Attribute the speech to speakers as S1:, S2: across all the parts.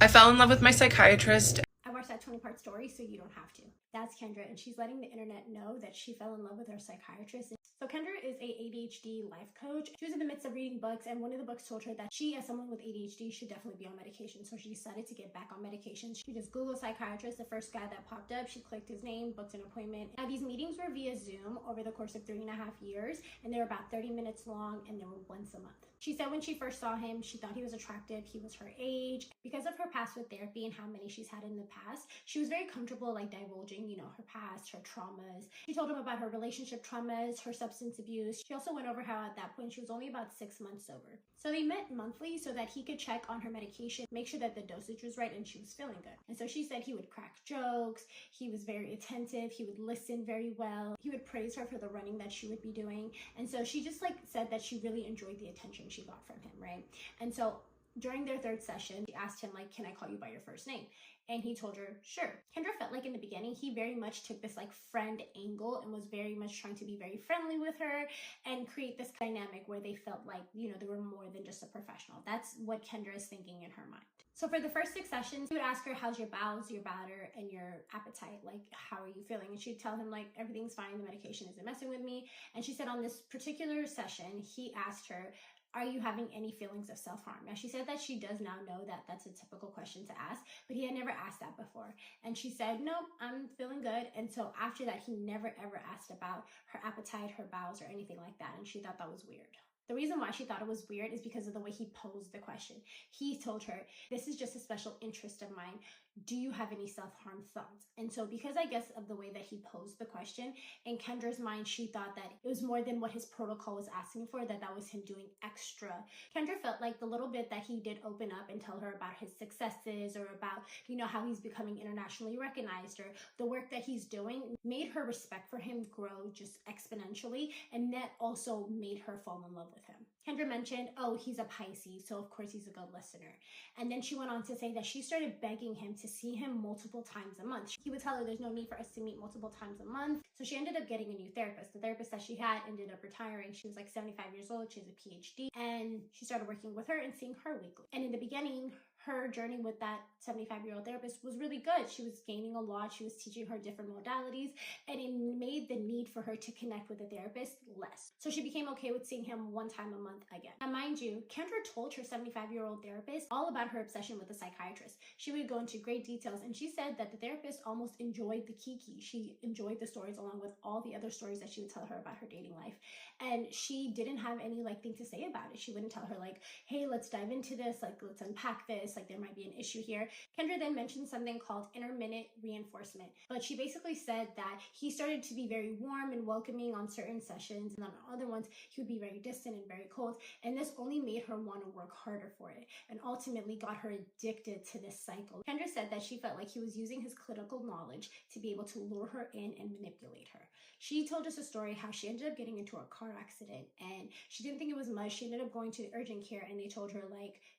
S1: I fell in love with my psychiatrist.
S2: I watched that 20-part story, so you don't have to. That's Kendra, and she's letting the internet know that she fell in love with her psychiatrist. So Kendra is a ADHD life coach. She was in the midst of reading books, and one of the books told her that she, as someone with ADHD, should definitely be on medication. So she decided to get back on medication. She just Googled psychiatrist. The first guy that popped up, she clicked his name, booked an appointment. Now, these meetings were via Zoom over the course of 3.5 years, and they were about 30 minutes long, and they were once a month. She said when she first saw him, she thought he was attractive. He was her age. Because of her past with therapy and how many she's had in the past, she was very comfortable like divulging, her past, her traumas. She told him about her relationship traumas, her substance abuse. She also went over how at that point she was only about 6 months sober. So they met monthly so that he could check on her medication, make sure that the dosage was right and she was feeling good. And so she said he would crack jokes. He was very attentive. He would listen very well. He would praise her for the running that she would be doing. And so she just said that she really enjoyed the attention she got from him, right? And so during their third session, she asked him, can I call you by your first name? And he told her, sure. Kendra felt like in the beginning, he very much took this friend angle and was very much trying to be very friendly with her and create this dynamic where they felt like, they were more than just a professional. That's what Kendra is thinking in her mind. So for the first 6 sessions, he would ask her, how's your bowels, your bladder, and your appetite? How are you feeling? And she'd tell him, everything's fine. The medication isn't messing with me. And she said on this particular session, he asked her, are you having any feelings of self-harm? Now, she said that she does now know that that's a typical question to ask, but he had never asked that before. And she said, nope, I'm feeling good. And so after that, he never ever asked about her appetite, her bowels, or anything like that. And she thought that was weird. The reason why she thought it was weird is because of the way he posed the question. He told her, this is just a special interest of mine. Do you have any self-harm thoughts? And so because I guess of the way that he posed the question, in Kendra's mind, she thought that it was more than what his protocol was asking for, that was him doing extra. Kendra felt like the little bit that he did open up and tell her about his successes or about, how he's becoming internationally recognized or the work that he's doing made her respect for him grow just exponentially. And that also made her fall in love with him. Kendra mentioned, oh, he's a Pisces, so of course he's a good listener. And then she went on to say that she started begging him to see him multiple times a month. He would tell her there's no need for us to meet multiple times a month. So she ended up getting a new therapist. The therapist that she had ended up retiring. She was 75 years old. She has a PhD. And she started working with her and seeing her weekly. And in the beginning, her journey with that 75-year-old therapist was really good. She was gaining a lot. She was teaching her different modalities, and it made the need for her to connect with a therapist less. So she became okay with seeing him 1 time a month again. Now, mind you, Kendra told her 75-year-old therapist all about her obsession with the psychiatrist. She would go into great details, and she said that the therapist almost enjoyed the kiki. She enjoyed the stories along with all the other stories that she would tell her about her dating life. And she didn't have any thing to say about it. She wouldn't tell her hey, let's dive into this, let's unpack this, there might be an issue here. Kendra then mentioned something called intermittent reinforcement, but she basically said that he started to be very warm and welcoming on certain sessions, and on other ones he would be very distant and very cold, and this only made her want to work harder for it and ultimately got her addicted to this cycle. Kendra said that she felt like he was using his clinical knowledge to be able to lure her in and manipulate her. She told us a story how she ended up getting into a car accident, and she didn't think it was much. She ended up going to urgent care, and they told her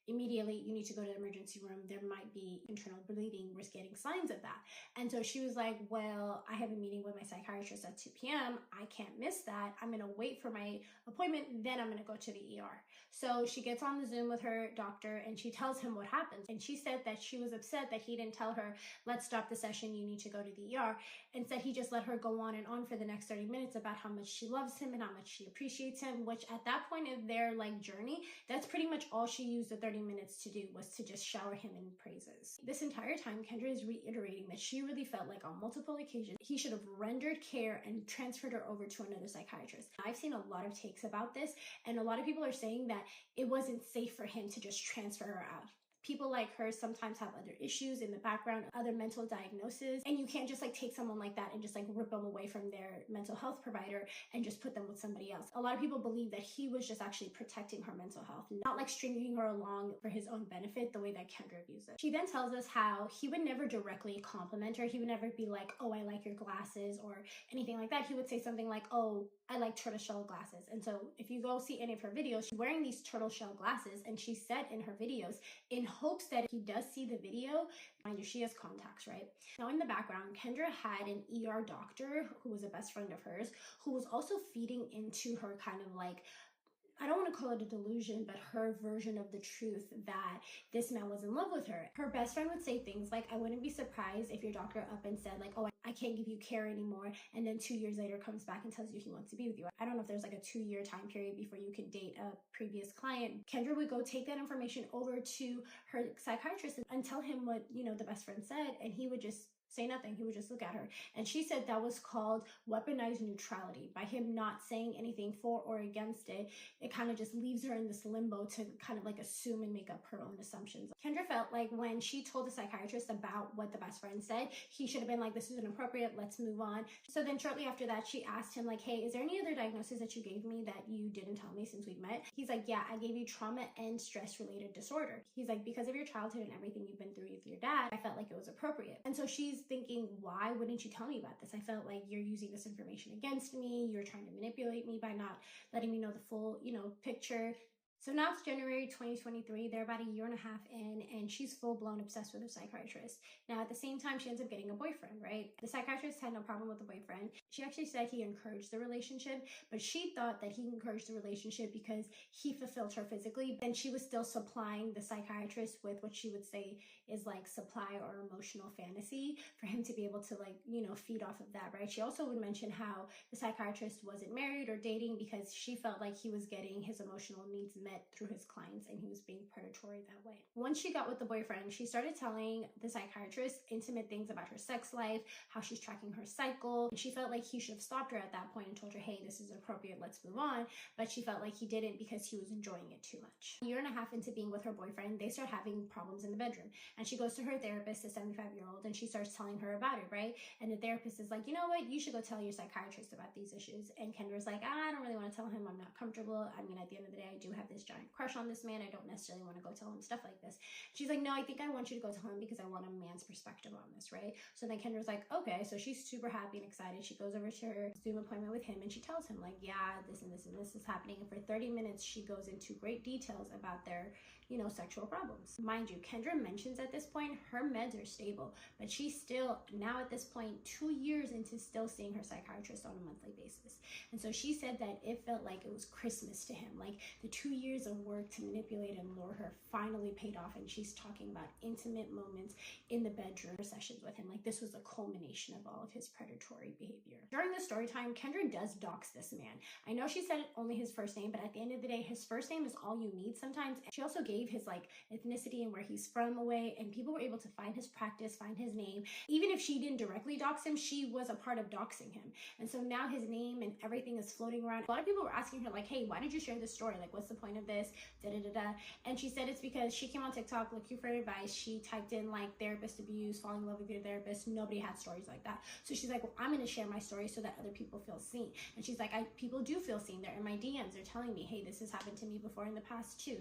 S2: immediately, you need to go to the emergency room. There might be internal bleeding. We're getting signs of that. And so she was like, well, I have a meeting with my psychiatrist at 2 p.m. I can't miss that. I'm going to wait for my appointment. Then I'm going to go to the ER. So she gets on the Zoom with her doctor and she tells him what happened. And she said that she was upset that he didn't tell her, let's stop the session. You need to go to the ER. Instead, he just let her go on and on for the next 30 minutes about how much she loves him and how much she appreciates him, which at that point in their journey, that's pretty much all she used the 30 minutes to do, was to just shower him in praises. This entire time, Kendra is reiterating that she really felt like on multiple occasions he should have rendered care and transferred her over to another psychiatrist. I've seen a lot of takes about this, and a lot of people are saying that it wasn't safe for him to just transfer her out. People like her sometimes have other issues in the background, other mental diagnoses, and you can't just take someone like that and just rip them away from their mental health provider and just put them with somebody else. A lot of people believe that he was just actually protecting her mental health, not stringing her along for his own benefit the way that Kendra views it. She then tells us how he would never directly compliment her. He would never be like, oh, I like your glasses or anything like that. He would say something like, oh, I like tortoiseshell glasses. And so if you go see any of her videos, she's wearing these tortoiseshell glasses, and she said in her videos, in hopes that he does see the video, mind you, she has contacts, right? Now in the background, Kendra had an ER doctor who was a best friend of hers, who was also feeding into her I don't want to call it a delusion, but her version of the truth that this man was in love with her. Her best friend would say things like, I wouldn't be surprised if your doctor up and said like, oh, I can't give you care anymore. And then 2 years later comes back and tells you he wants to be with you. I don't know if there's like a 2-year time period before you can date a previous client. Kendra would go take that information over to her psychiatrist and tell him what, the best friend said. And he would just say nothing. He would just look at her. And she said that was called weaponized neutrality. By him not saying anything for or against it, it kind of just leaves her in this limbo to kind of like assume and make up her own assumptions. Kendra felt like when she told the psychiatrist about what the best friend said, he should have been like, this is inappropriate, let's move on. So then shortly after that, she asked him like, hey, is there any other diagnosis that you gave me that you didn't tell me since we met? He's like, yeah, I gave you trauma and stress related disorder. He's like, because of your childhood and everything you've been through with your dad, I felt like it was appropriate. And so she's thinking, why wouldn't you tell me about this? I felt like you're using this information against me. You're trying to manipulate me by not letting me know the full, picture. So now it's January 2023. They're about a year and a half in, and she's full-blown obsessed with her psychiatrist. Now, at the same time, she ends up getting a boyfriend, right? The psychiatrist had no problem with the boyfriend. She actually said he encouraged the relationship, but she thought that he encouraged the relationship because he fulfilled her physically, and she was still supplying the psychiatrist with what she would say is like supply or emotional fantasy for him to be able to feed off of that, right? She also would mention how the psychiatrist wasn't married or dating because she felt like he was getting his emotional needs met through his clients and he was being predatory that way. Once she got with the boyfriend, she started telling the psychiatrist intimate things about her sex life, how she's tracking her cycle. And she felt like he should have stopped her at that point and told her, hey, this is appropriate, let's move on. But she felt like he didn't because he was enjoying it too much. A year and a half into being with her boyfriend, they start having problems in the bedroom. And she goes to her therapist, a 75-year-old, and she starts telling her about it, right? And the therapist is like, you know what, you should go tell your psychiatrist about these issues. And Kendra's like, I don't really want to tell him, I'm not comfortable. I mean, at the end of the day, I do have this giant crush on this man. I don't necessarily want to go tell him stuff like this. She's like, no, I think I want you to go tell him because I want a man's perspective on this, right? So then Kendra's like, okay. So she's super happy and excited. She goes over to her Zoom appointment with him and she tells him like, yeah, this and this and this is happening. And for 30 minutes, she goes into great details about their, sexual problems. Mind you, Kendra mentions at this point, her meds are stable, but she's still now at this point, 2 years into still seeing her psychiatrist on a monthly basis. And so she said that it felt like it was Christmas to him. Like the 2 years of work to manipulate and lure her finally paid off. And she's talking about intimate moments in the bedroom sessions with him. Like this was a culmination of all of his predatory behavior. During the story time, Kendra does dox this man. I know she said only his first name, but at the end of the day, his first name is all you need sometimes. She also gave his ethnicity and where he's from away, and people were able to find his practice, find his name. Even if she didn't directly dox him, she was a part of doxing him. And so now his name and everything is floating around. A lot of people were asking her like, hey, why did you share this story? Like, what's the point of this? And she said it's because she came on TikTok looking for advice. She typed in like therapist abuse, falling in love with your therapist. Nobody had stories like that. So she's like, well, I'm going to share my story so that other people feel seen. And she's like, people do feel seen. They're in my DMs. They're telling me, hey, this has happened to me before in the past too.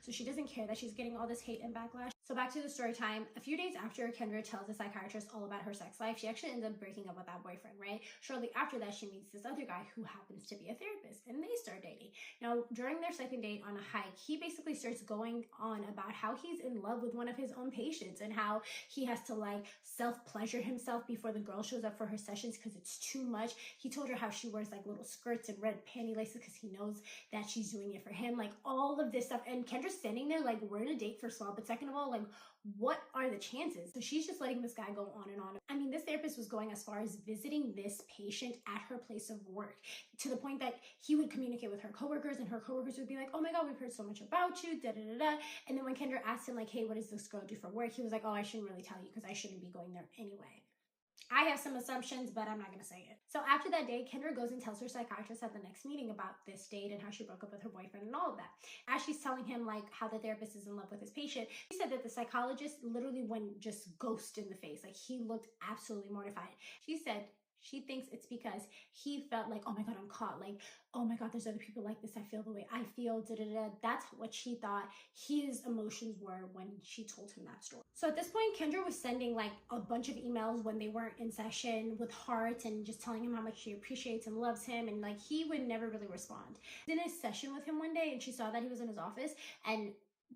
S2: So she doesn't care that she's getting all this hate and backlash. So back to the story time. A few days after Kendra tells the psychiatrist all about her sex life, she actually ends up breaking up with that boyfriend, right? Shortly after that, she meets this other guy who happens to be a therapist, and they start dating. Now, during their second date on a hike, he basically starts going on about how he's in love with one of his own patients and how he has to like self-pleasure himself before the girl shows up for her sessions because it's too much. He told her how she wears like little skirts and red panty laces because he knows that she's doing it for him, like all of this stuff. And Kendra's standing there like, we're in a date first of all, but second of all, like, what are the chances? So she's just letting this guy go on and on. I mean, this therapist was going as far as visiting this patient at her place of work to the point that he would communicate with her coworkers and her coworkers would be like, oh my God, we've heard so much about you, And then when Kendra asked him like, hey, what does this girl do for work? He was like, oh, I shouldn't really tell you because I shouldn't be going there anyway. I have some assumptions, but I'm not going to say it. So after that day, Kendra goes and tells her psychiatrist at the next meeting about this date and how she broke up with her boyfriend and all of that. As she's telling him like how the therapist is in love with his patient, she said that the psychologist literally went just ghost in the face. Like he looked absolutely mortified. She said she thinks it's because he felt like, oh my God, I'm caught. Like, oh my God, there's other people like this. I feel the way I feel. That's what she thought his emotions were when she told him that story. So at this point, Kendra was sending like a bunch of emails when they weren't in session with hearts and just telling him how much she appreciates and loves him. And like, he would never really respond. In a session with him one day and she saw that he was in his office and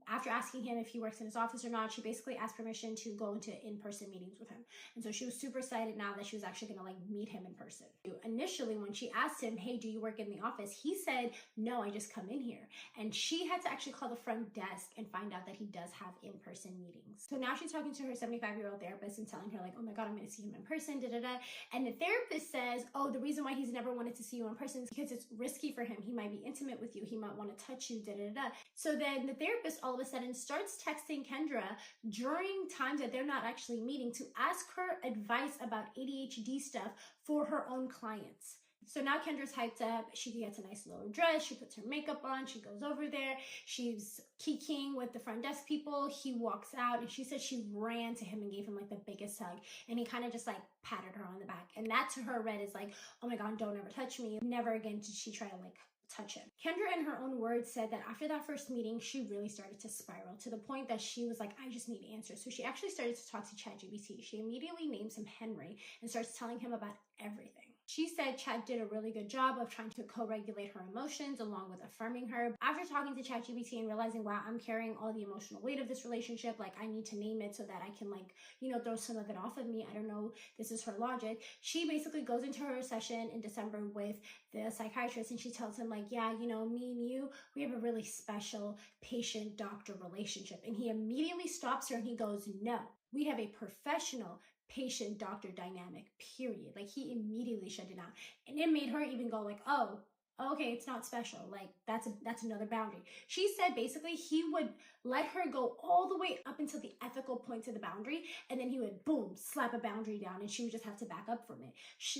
S2: after asking him if he works in his office or not, she basically asked permission to go into in-person meetings with him. And so she was super excited now that she was actually going to like meet him in person. Initially, when she asked him, hey, do you work in the office? He said, no, I just come in here. And she had to actually call the front desk and find out that he does have in-person meetings. So now she's talking to her 75-year-old therapist and telling her like, oh my God, I'm going to see him in person, da da da. And the therapist says, oh, the reason why he's never wanted to see you in person is because it's risky for him. He might be intimate with you. He might want to touch you, da da da. So then the therapist all of a sudden starts texting Kendra during times that they're not actually meeting to ask her advice about ADHD stuff for her own clients. So now Kendra's hyped up. She gets a nice little dress. She puts her makeup on. She goes over there. She's kikiing with the front desk people. He walks out and she said she ran to him and gave him like the biggest hug. And he kind of just like patted her on the back. And that to her read is like, oh my God, don't ever touch me. Never again did she try to like touch him. Kendra, in her own words, said that after that first meeting, she really started to spiral to the point that she was like, I just need answers. So she actually started to talk to ChatGPT. She immediately names him Henry and starts telling him about everything. She said Chat did a really good job of trying to co-regulate her emotions along with affirming her. After talking to ChatGPT and realizing, wow, I'm carrying all the emotional weight of this relationship, like I need to name it so that I can like, you know, throw some of it off of me. I don't know, this is her logic. She basically goes into her session in December with the psychiatrist and she tells him like, yeah, you know, me and you, we have a really special patient-doctor relationship. And he immediately stops her and he goes, no, we have a professional patient-doctor dynamic, period. Like he immediately shut it down. And it made her even go like, oh, okay, it's not special. Like that's another boundary. She said basically he would let her go all the way up until the ethical points of the boundary. And then he would boom, slap a boundary down and she would just have to back up from it.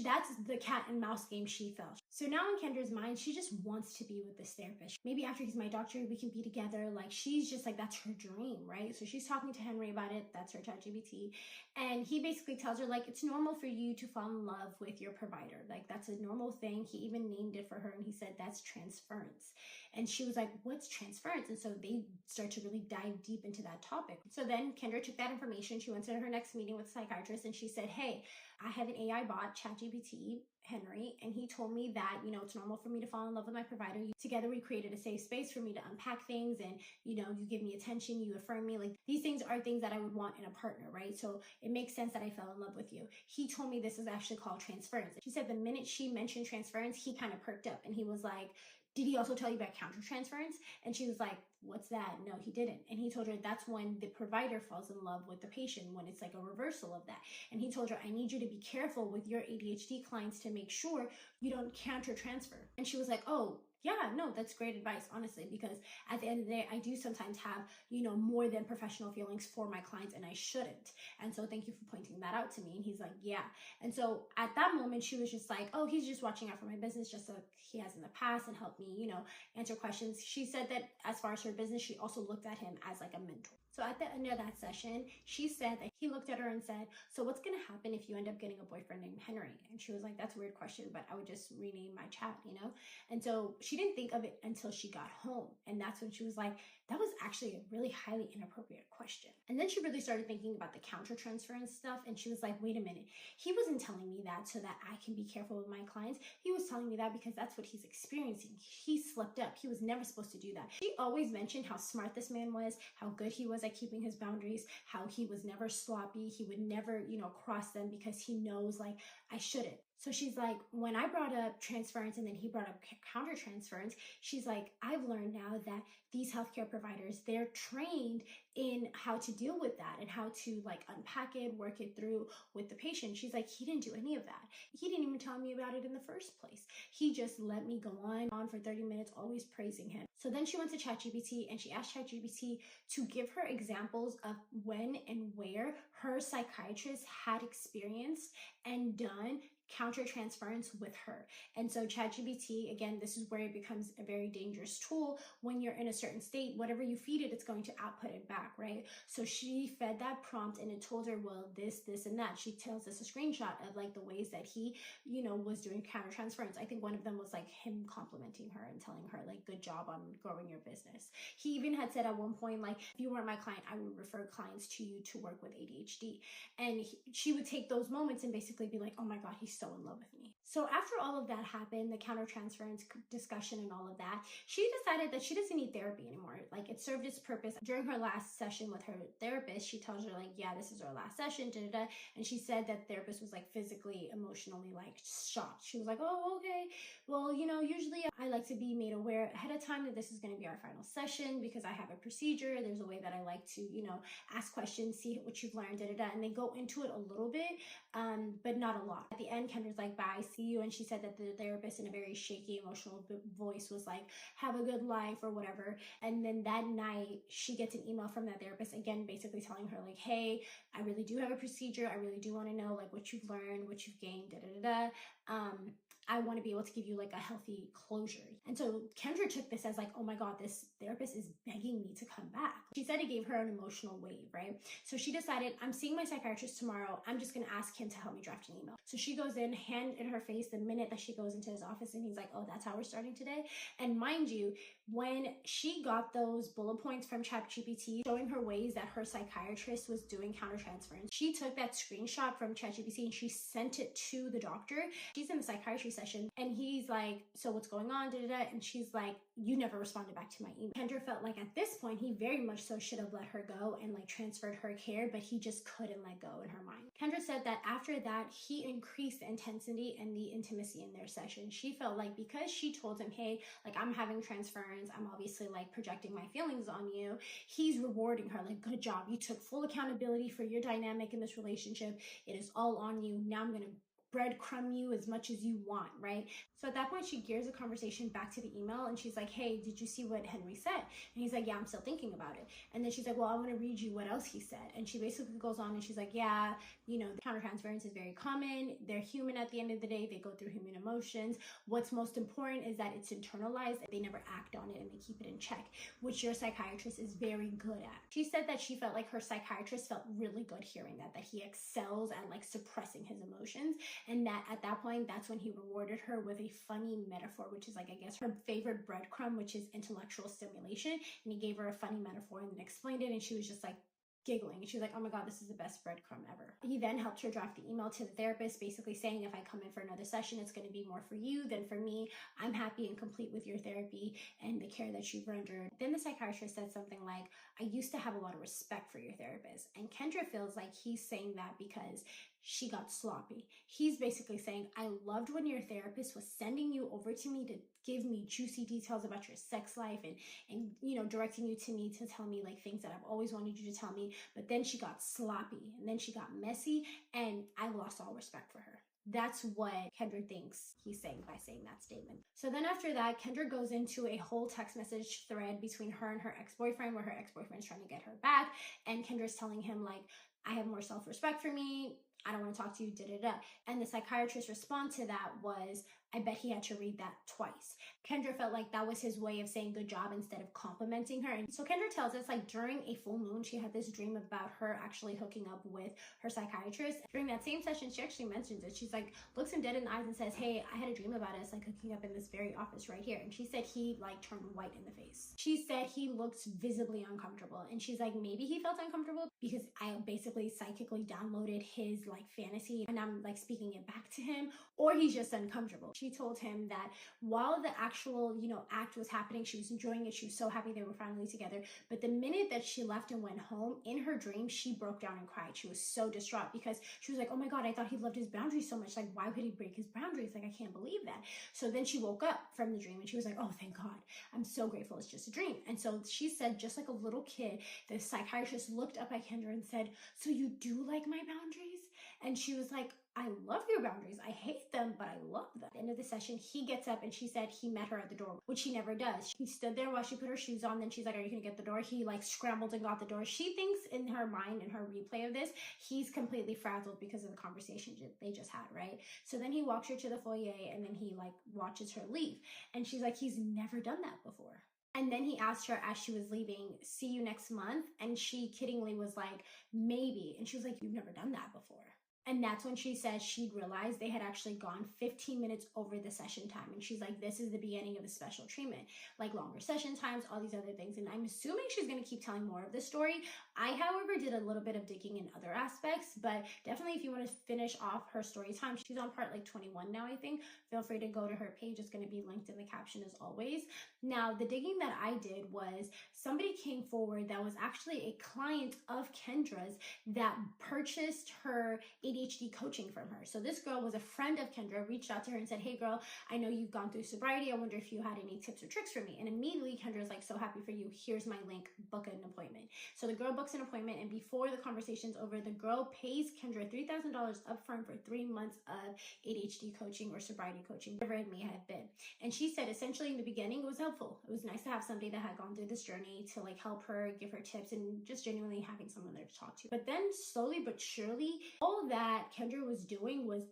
S2: That's the cat and mouse game she felt. So now in Kendra's mind, she just wants to be with this therapist. Maybe after he's my doctor, we can be together. Like she's just like, that's her dream, right? So she's talking to Henry about it. That's her ChatGPT. And he basically tells her like, it's normal for you to fall in love with your provider. Like that's a normal thing. He even named it for her. And he said, that's transference. And she was like, what's transference? And so they start to really dive deep into that topic. So then Kendra took that information. She went to her next meeting with a psychiatrist and she said, hey, I have an AI bot, ChatGPT, Henry, and he told me that, you know, it's normal for me to fall in love with my provider. Together we created a safe space for me to unpack things and, you know, you give me attention, you affirm me. Like these things are things that I would want in a partner, right? So it makes sense that I fell in love with you. He told me this is actually called transference. She said the minute she mentioned transference, he kind of perked up and he was like, did he also tell you about countertransference? And she was like, what's that? No, he didn't. And he told her that's when the provider falls in love with the patient, when it's like a reversal of that. And he told her, I need you to be careful with your ADHD clients to make sure you don't countertransfer. And she was like, oh, yeah, no, that's great advice, honestly, because at the end of the day, I do sometimes have, you know, more than professional feelings for my clients and I shouldn't. And so thank you for pointing that out to me. And he's like, yeah. And so at that moment, she was just like, oh, he's just watching out for my business just like he has in the past and helped me, you know, answer questions. She said that as far as her business, she also looked at him as like a mentor. So at the end of that session, she said that he looked at her and said, so what's going to happen if you end up getting a boyfriend named Henry? And she was like, that's a weird question, but I would just rename my chat, you know? And so she didn't think of it until she got home. And that's when she was like, that was actually a really highly inappropriate question. And then she really started thinking about the countertransference stuff. And she was like, wait a minute, he wasn't telling me that so that I can be careful with my clients. He was telling me that because that's what he's experiencing. He slipped up. He was never supposed to do that. She always mentioned how smart this man was, how good he was at keeping his boundaries, how he was never sloppy. He would never, you know, cross them because he knows like I shouldn't. So she's like, when I brought up transference and then he brought up countertransference, she's like, I've learned now that these healthcare providers, they're trained in how to deal with that and how to like unpack it, work it through with the patient. She's like, he didn't do any of that. He didn't even tell me about it in the first place. He just let me go on for 30 minutes, always praising him. So then she went to ChatGPT and she asked ChatGPT to give her examples of when and where her psychiatrist had experienced and done countertransference with her. And so ChatGPT, again, this is where it becomes a very dangerous tool. When you're in a certain state, whatever you feed it, it's going to output it back, right? So she fed that prompt and it told her, well, this, and that. She tells us a screenshot of like the ways that he, you know, was doing countertransference. I think one of them was like him complimenting her and telling her like, good job on growing your business. He even had said at one point, like, if you weren't my client, I would refer clients to you to work with ADHD. And she would take those moments and basically be like, oh my God, he's so in love with me. So after all of that happened, the countertransference discussion and all of that, she decided that she doesn't need therapy anymore. Like, it served its purpose. During her last session with her therapist, she tells her like, yeah, this is our last session, da, da, da. And she said that therapist was like physically, emotionally like shocked. She was like, oh, okay. Well, you know, usually I like to be made aware ahead of time that this is going to be our final session because I have a procedure. There's a way that I like to, you know, ask questions, see what you've learned, da, da, da. And they go into it a little bit, but not a lot. At the end, Kendra's like, bye, see you. And she said that the therapist in a very shaky, emotional voice was like, have a good life or whatever. And then that night, she gets an email from that therapist, again, basically telling her like, hey, I really do have a procedure. I really do want to know like what you've learned, what you've gained, da, da, da, da. I want to be able to give you like a healthy closure. And so Kendra took this as like, oh my God, this therapist is begging me to come back. She said it gave her an emotional wave, right? So she decided, I'm seeing my psychiatrist tomorrow. I'm just going to ask him to help me draft an email. So she goes in, hand in her face, the minute that she goes into his office, and he's like, oh, that's how we're starting today. And mind you, when she got those bullet points from ChatGPT showing her ways that her psychiatrist was doing countertransference, she took that screenshot from ChatGPT and she sent it to the doctor. She's in the psychiatry session and he's like, so what's going on, da, da, da. And she's like, you never responded back to my email. Kendra felt like at this point he very much so should have let her go and like transferred her care, but he just couldn't let go in her mind. Kendra said that after that he increased the intensity and the intimacy in their session. She felt like because she told him, hey, like, I'm having transference, I'm obviously like projecting my feelings on you, he's rewarding her like, good job, you took full accountability for your dynamic in this relationship, it is all on you, now I'm gonna breadcrumb you as much as you want, right? So at that point, she gears the conversation back to the email and she's like, hey, did you see what Henry said? And he's like, yeah, I'm still thinking about it. And then she's like, well, I want to read you what else he said. And she basically goes on and she's like, yeah, you know, countertransference is very common. They're human at the end of the day. They go through human emotions. What's most important is that it's internalized. They never act on it and they keep it in check, which your psychiatrist is very good at. She said that she felt like her psychiatrist felt really good hearing that he excels at like suppressing his emotions. And that at that point, that's when he rewarded her with a funny metaphor, which is like, I guess, her favorite breadcrumb, which is intellectual stimulation. And he gave her a funny metaphor and then explained it. And she was just like giggling. And she was like, oh my God, this is the best breadcrumb ever. He then helped her draft the email to the therapist, basically saying, if I come in for another session, it's going to be more for you than for me. I'm happy and complete with your therapy and the care that you've rendered. Then the psychiatrist said something like, I used to have a lot of respect for your therapist. And Kendra feels like he's saying that because she got sloppy. He's basically saying, I loved when your therapist was sending you over to me to give me juicy details about your sex life and you know, directing you to me to tell me like things that I've always wanted you to tell me. But then she got sloppy and then she got messy and I lost all respect for her. That's what Kendra thinks he's saying by saying that statement. So then after that, Kendra goes into a whole text message thread between her and her ex-boyfriend where her ex-boyfriend is trying to get her back. And Kendra's telling him like, I have more self-respect for me. I don't want to talk to you, da-da-da. And the psychiatrist's response to that was, I bet he had to read that twice. Kendra felt like that was his way of saying good job instead of complimenting her. And so Kendra tells us like during a full moon, she had this dream about her actually hooking up with her psychiatrist. During that same session, she actually mentions it. She's like, looks him dead in the eyes and says, hey, I had a dream about us like hooking up in this very office right here. And she said he like turned white in the face. She said he looked visibly uncomfortable. And she's like, maybe he felt uncomfortable because I basically psychically downloaded his like fantasy and I'm like speaking it back to him, or he's just uncomfortable. She told him that while the actual, you know, act was happening, she was enjoying it. She was so happy they were finally together. But the minute that she left and went home, in her dream, she broke down and cried. She was so distraught because she was like, oh my God, I thought he loved his boundaries so much. Like, why would he break his boundaries? Like, I can't believe that. So then she woke up from the dream and she was like, oh, thank God. I'm so grateful it's just a dream. And so she said, just like a little kid, the psychiatrist looked up at Kendra and said, so you do like my boundaries? And she was like, I love your boundaries. I hate them, but I love them. At the end of the session, he gets up and she said he met her at the door, which he never does. He stood there while she put her shoes on. Then she's like, are you going to get the door? He like scrambled and got the door. She thinks in her mind, in her replay of this, he's completely frazzled because of the conversation they just had, right? So then he walks her to the foyer and then he like watches her leave. And she's like, he's never done that before. And then he asked her as she was leaving, see you next month? And she kiddingly was like, maybe. And she was like, you've never done that before. And that's when she said she'd realized they had actually gone 15 minutes over the session time. And she's like, this is the beginning of a special treatment, like longer session times, all these other things. And I'm assuming she's going to keep telling more of this story. I, however, did a little bit of digging in other aspects, but definitely if you want to finish off her story time, she's on part like 21 now, I think. Feel free to go to her page. It's going to be linked in the caption as always. Now, the digging that I did was somebody came forward that was actually a client of Kendra's that purchased her ADHD coaching from her. So this girl was a friend of Kendra, reached out to her and said, hey girl, I know you've gone through sobriety. I wonder if you had any tips or tricks for me. And immediately Kendra's like, so happy for you. Here's my link, book an appointment. So the girl books an appointment, and before the conversation's over, the girl pays Kendra $3,000 upfront for 3 months of ADHD coaching or sobriety coaching, whatever it may have been. And she said essentially in the beginning, it was helpful. It was nice to have somebody that had gone through this journey to like help her, give her tips, and just genuinely having someone there to talk to. But then slowly but surely, all that Kendra was doing was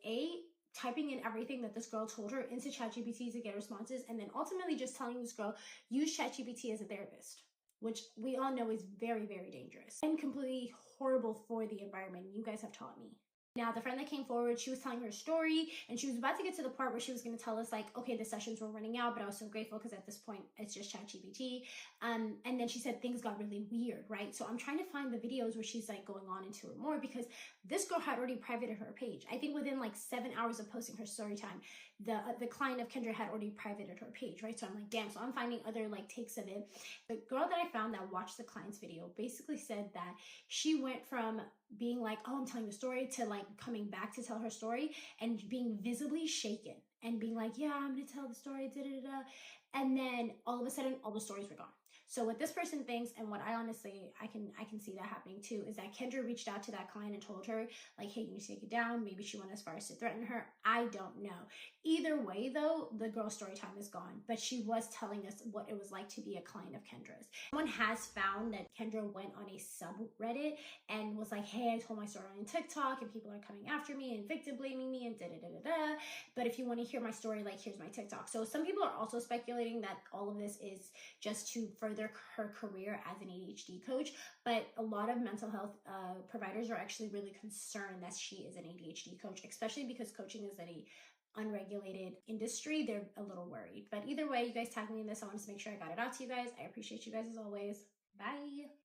S2: typing in everything that this girl told her into ChatGPT to get responses, and then ultimately just telling this girl, use ChatGPT as a therapist, which we all know is very, very dangerous and completely horrible for the environment. You guys have taught me. Now, the friend that came forward, she was telling her story, and she was about to get to the part where she was going to tell us like, okay, the sessions were running out, but I was so grateful because at this point it's just ChatGPT. And then she said things got really weird, right? So I'm trying to find the videos where she's like going on into it more, because this girl had already privated her page. I think within like 7 hours of posting her story time, the client of Kendra had already privated her page, right? So I'm like, damn. So I'm finding other like takes of it. The girl that I found that watched the client's video basically said that she went from being like, oh, I'm telling the story, to like coming back to tell her story and being visibly shaken and being like, yeah, I'm gonna tell the story, and then all of a sudden all the stories were gone. So what this person thinks, and what I honestly, I can see that happening too, is that Kendra reached out to that client and told her like, hey, you need to take it down. Maybe she went as far as to threaten her. I don't know. Either way though, the girl's story time is gone, but she was telling us what it was like to be a client of Kendra's. Someone has found that Kendra went on a subreddit and was like, hey, I told my story on TikTok and people are coming after me and victim blaming me and da-da-da-da-da. But if you want to hear my story, like, here's my TikTok. So some people are also speculating that all of this is just to further her career as an ADHD coach. But a lot of mental health providers are actually really concerned that she is an ADHD coach, especially because coaching is an unregulated industry. They're a little worried. But either way, you guys tag me in this. I wanted to make sure I got it out to you guys. I appreciate you guys as always. Bye.